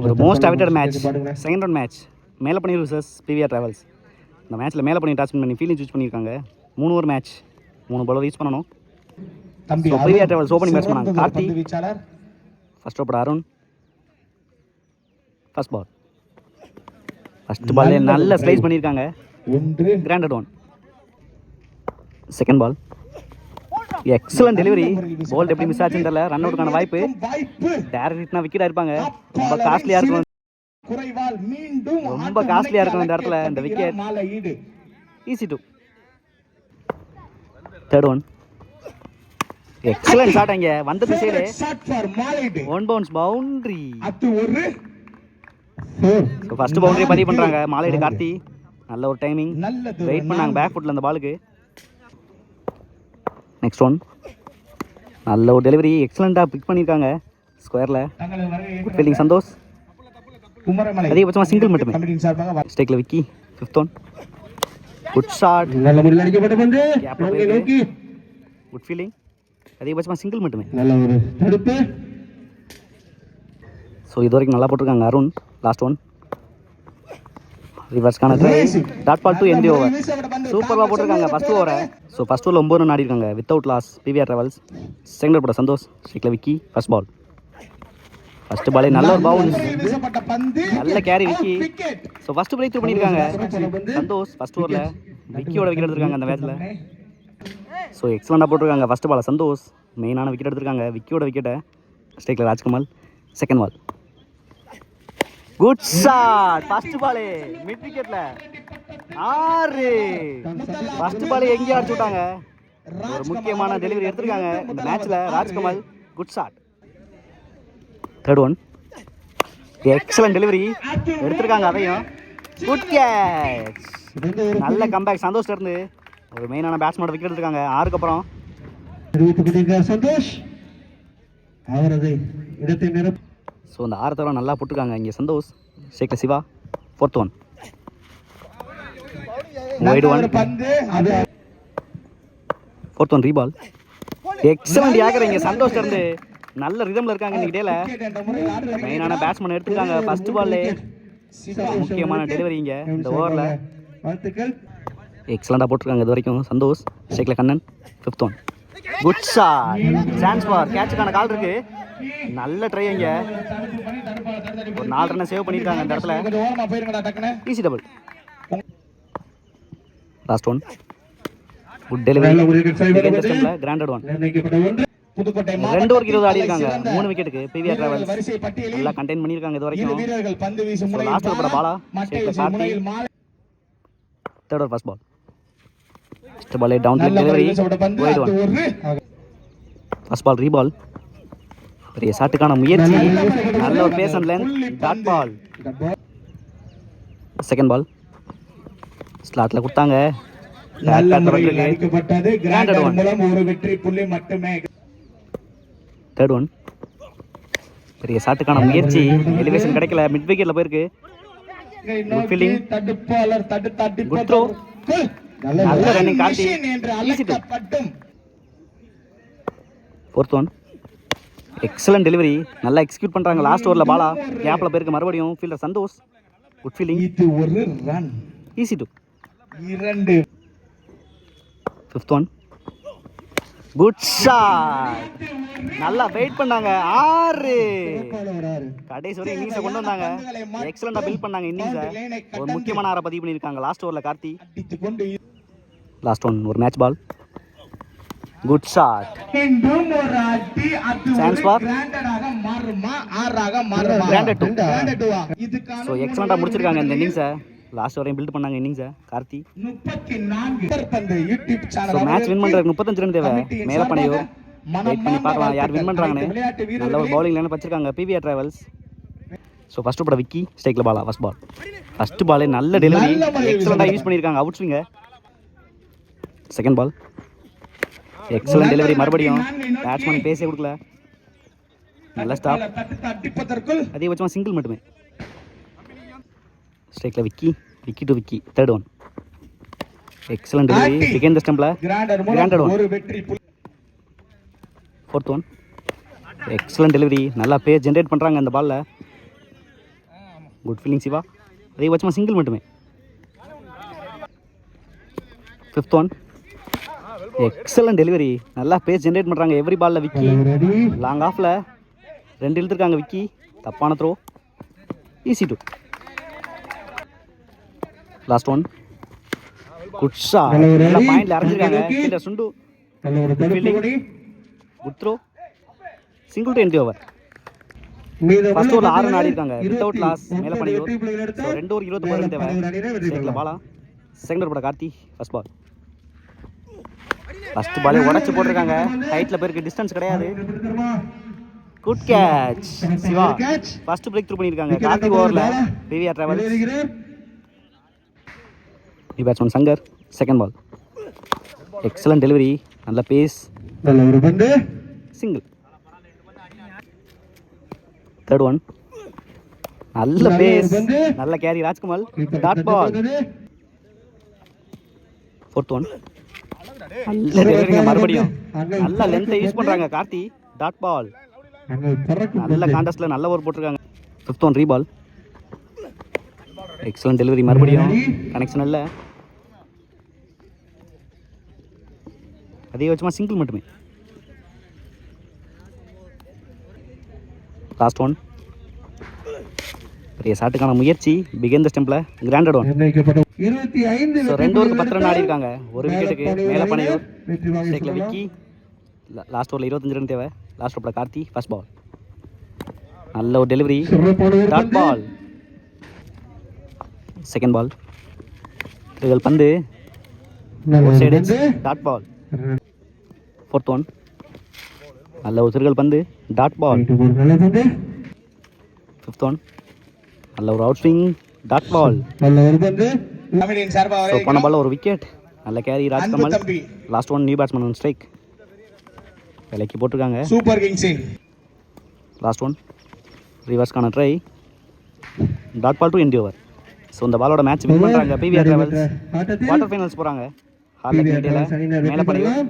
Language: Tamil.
ஒரு most awaited match, second round match, Melappani vs PVR travels. இந்த மேட்ச்சில் மேலப்பனி டாஸ் பண்ணி ஃபீல்டிங் சூஸ் பண்ணியிருக்காங்க. 3 ஓவர் மேட்ச், 3 பாலர் யூஸ் பண்ணணும். பிவிஆர் டிராவல்ஸ் ஓப்பனிங் பேட்ஸ் பண்ணாங்க. Karthi first over Arun. First ball, first ball நல்ல ஸ்லைஸ் பண்ணியிருக்காங்க. Granted one. Second ball, excellent delivery. Ball எப்படி மிஸ் ஆச்சுன்னு தெரியல. ரன் அவுட்டுக்கான வாய்ப்பு. டேரக்ட்னா விக்கெட் ஆயிருப்பாங்க. ரொம்ப காஸ்ட்லியா இருக்கும், ரொம்ப காஸ்ட்லியா இருக்கும் இந்த இடத்துல இந்த wicket. Easy two. Third one, excellent shot. அங்க வந்த திசையிலே one bounce boundary. First boundary பதிவு பண்றாங்க மாலையீடு கார்த்தி. நல்ல ஒரு டைமிங், வெயிட் பண்ணாங்க பேக் ஃபுட்ல அந்த பாலுக்கு. நெக்ஸ்ட் ஒன், நல்ல ஒரு டெலிவரி, எக்ஸலண்டாக பிக் பண்ணியிருக்காங்க ஸ்கொயரில். Good fielding Santhosh. அதிகபட்சமாக சிங்கிள் மட்டுமே. ஸ்டேக்கில் Vicky. Fifth one, good shot. Good fielding, அதிகபட்சமாக சிங்கிள் மட்டுமே. ஸோ இது வரைக்கும் நல்லா போட்டிருக்காங்க அருண். லாஸ்ட் ஒன், ரிவர்ஸ்க்கான try. Dot ball to end over. சூப்பராக போட்டிருக்காங்க ஃபர்ஸ்ட் ஓவரை. ஸோ ஃபர்ஸ்ட் ஓவரில் 9 ரன் ஆடிருக்காங்க without loss PVR travels. Second over போட சந்தோஷ். ஸ்ட்ரைக்கில் விக்கி. ஃபர்ஸ்ட் பால், ஃபர்ஸ்ட் பாலே நல்ல ஒரு பவுன்ஸ், நல்ல carry Vicky. So first breakthrough பண்ணியிருக்காங்க சந்தோஷ். ஃபர்ஸ்ட் ஓவரில் விக்கியோட விக்கெட் எடுத்திருக்காங்க அந்த மேட்ச்சில். ஸோ எக்ஸலண்டாக போட்டிருக்காங்க ஃபர்ஸ்ட் பாலை சந்தோஷ். மெயினான விக்கெட் எடுத்திருக்காங்க விக்கியோட விக்கெட்டை. ஸ்ட்ரைக்கில் Rajkamal. Second ball, good shot. First பாலே மிட் விக்கெட்ல 6. ஃபர்ஸ்ட் பாலே எங்கேயும் அடிச்சு விட்டாங்க. ஒரு முக்கியமான டெலிவரி எடுத்திருக்காங்க இந்த மேட்ச்ல Rajkamal. Good shot. Third one, excellent delivery எடுத்திருக்காங்க அதையும். Good catch. நல்ல கம்பேக் சந்தோஷ் இருந்து. ஒரு மெயினான பேட்ஸ்மேனோட விக்கெட் எடுத்திருக்காங்க 6க்கு அப்புறம். சந்தோஷ் அவரது இடத்தை நிரப்ப. ஸோ அந்த 6 தடவை நல்லா போட்டுருக்காங்க இங்கே சந்தோஷ். ஷேக்ல Siva. Fourth one, wide one. Fourth one reball. Excellent yorker இங்கே சந்தோஷ் இருந்து. நல்ல ரிதம்ல இருக்காங்க இன்னைக்கு டேல. மெயினான பேட்ஸ்மேன் எடுத்துருக்காங்க ஃபர்ஸ்ட் பால்லே. முக்கியமான டெலிவரி இங்கே இந்த ஓவரில். எக்ஸலண்டாக போட்டிருக்காங்க இது வரைக்கும் சந்தோஷ். ஷேக்ல Kannan. Fifth one, good shot. Chance for கேட்சுக்கான கால் இருக்கு. நல்ல ட்ரை இங்க. ஒரு 4 ரன்னை சேவ் பண்ணிருக்காங்க இந்த இடத்துல. Easy double. Last one, good delivery. Granted one. 2 ஓவருக்கு 20 ஆடி இருக்காங்க 3 விக்கெட்டுக்கு பிவிஆர் டிராவல்ஸ். நல்லா கண்டெயின் பண்ணிருக்காங்க இது வரைக்கும். Last over Bala Karthi. Third over first ball. First ball down delivery. Wide one. First ball reball. பெரிய ஷாட்டுக்கான முயற்சி. நல்ல ஒரு pace and length. Dot ball. Second ball ஸ்லாட்ல கொடுத்தாங்க. தேர்ட் ஒன், பெரிய ஷாட்டுக்கான முயற்சி. எலிவேஷன் கிடைக்கல, மிட் விக்கெட்ல போயிருக்கு. Good fielding, good throw. நல்ல running Karthi. Easy two. Fourth one, excellent delivery. நல்லா எக்ஸிக்யூட் பண்றாங்க லாஸ்ட் ஓவரில் பாலா. கேப்ல போயிருக்கு மறுபடியும். Fielder Santhosh. Good fielding. Easy two. Fifth one, good shot. நல்லா வெயிட் பண்ணாங்க 6. கடைசி வரை இன்னிங்ஸை கொண்டு வந்தாங்க. எக்ஸலண்டா பில்ட் பண்ணாங்க இன்னிங்ஸை. ஒரு முக்கியமான 6 பதிவு பண்ணியிருக்காங்க லாஸ்ட் ஓவரில் கார்த்தி. லாஸ்ட் ஒன், ஒரு match ball. Good shot. Chance for granted two. So எக்ஸலண்டாக முடிச்சிருக்காங்க இந்த இன்னிங்ஸை. லாஸ்ட் வரையும் பில்ட் பண்ணாங்க இன்னிங்ஸை கார்த்தி. ஸோ மேட்ச் வின் பண்ணுறதுக்கு 35 ரன் தேவை. மேலே பனையூர். வெயிட் பண்ணி பார்க்கலாம் யார் வின் பண்ணுறாங்கன்னு. நல்ல ஒரு பவுலிங் லைன் வச்சிருக்காங்க பிவிஆர் டிராவல்ஸ். ஸோ ஃபர்ஸ்ட் போட விக்கி. ஸ்ட்ரைக்கில் பாலா. ஃபர்ஸ்ட் பால், ஃபர்ஸ்ட் பாலே நல்ல டெலிவரி. எக்ஸலண்டாக யூஸ் பண்ணியிருக்காங்க அவுட் ஸ்விங்க. செகண்ட் பால், எக்ஸலன்ட் டெலிவரி மறுபடியும். பேட்ஸ்மேன் பேசே கொடுக்கல. நல்ல ஸ்டாப். அதிகபட்சமாக சிங்கிள் மட்டுமே. ஸ்ட்ரைக்கில் Vicky. Vicky to Vicky. Third one, excellent delivery. பிகேன் தி ஸ்டம்பில். Granted one. Fourth one, excellent delivery. நல்லா பேஸ் ஜென்ரேட் பண்ணுறாங்க இந்த பாலில். Good feeling Siva. அதிகபட்சமாக சிங்கிள் மட்டுமே. 5th one. Excellent delivery. நல்லா பேஸ் ஜென்ரேட் பண்ணுறாங்க எவ்ரி பாலில் விக்கி. லாங் ஆஃபில் 2 இழுத்துருக்காங்க விக்கி. தப்பான throw. Easy 2. Last one. Good shot. நல்லா பாயிண்டில் அரைஞ்சிருக்காங்க ஃபீல்டர் சுண்டு. Good throw. Single to end over. First ஓவரில் 6 ரன் ஆடி இருக்காங்க வித்தவுட் லாஸ். மேலே பண்ணியூர். ஸோ 2 ஓவர் 29 ரன் தேவை. ஸ்ட்ரைக்கில் பாலா. செகண்ட் ஓவர் போட கார்த்தி. First ball. ஃபர்ஸ்ட் பாலே உடச்சி போட்டிருக்காங்க. ஹைட்டில் பேருக்கு டிஸ்டன்ஸ் கிடையாது. Good catch Siva. First breakthrough பண்ணியிருக்காங்க கார்த்தி ஓவரில். PVR travels. Batsman Shankar. Second ball. Excellent delivery. நல்ல பேஸ். சிங்கிள். Third one. நல்ல பேஸ். நல்ல கேரி Rajkumar. Dot ball. Fourth one. நல்ல டெலிவரிங்க மறுபடியும். நல்ல லென்த்தை யூஸ் பண்ணுறாங்க கார்த்தி. Dot ball. நல்ல கான்டெஸ்ட்டில் நல்ல ஓவர் போட்டிருக்காங்க. 5th one reball. Excellent delivery மறுபடியும். கனெக்ஷன் இல்லை. அதிகபட்சமாக சிங்கிள் மட்டுமே. Last one. பெரிய ஷாட்டுக்கான முயற்சி. பிகேன் த ஸ்டெம்பில். Granted one. 2 ஓவருக்கு 10 ரன் ஆடி இருக்காங்க. ஒரு விக்கெட்டுக்கு மேலே பண்ணியூர். ஸ்ட்ரைக்கில் விக்கி. லாஸ்ட் ஓவரில் 25 ரன் தேவை. லாஸ்ட் ஓவரில் கார்த்தி. First ball. நல்ல ஒரு delivery. Dot ball. Second ball. பந்து டாட் பால். 4th one. நல்ல ஒரு சிறுகள் பந்து. Dot ball. 5th one. நல்ல ஒரு அவுட் ஸ்விங். Dot ball. போன பால் ஒரு விக்கெட். நல்ல carry Rajkamal. Last one new batsman strike. விலைக்கு போட்டிருக்காங்க. Super kings. Last one. ரிவர்ஸ்க்கான try. Dot ball to end over. So இந்த பாலோட மேட்ச் வின் பண்ணுறாங்க பிவிஆர் டிராவல்ஸ். குவார்டர் ஃபைனல்ஸ் போகிறாங்க. ஹார்லக் இந்தியாவில். மேலே பண்ணியூர்.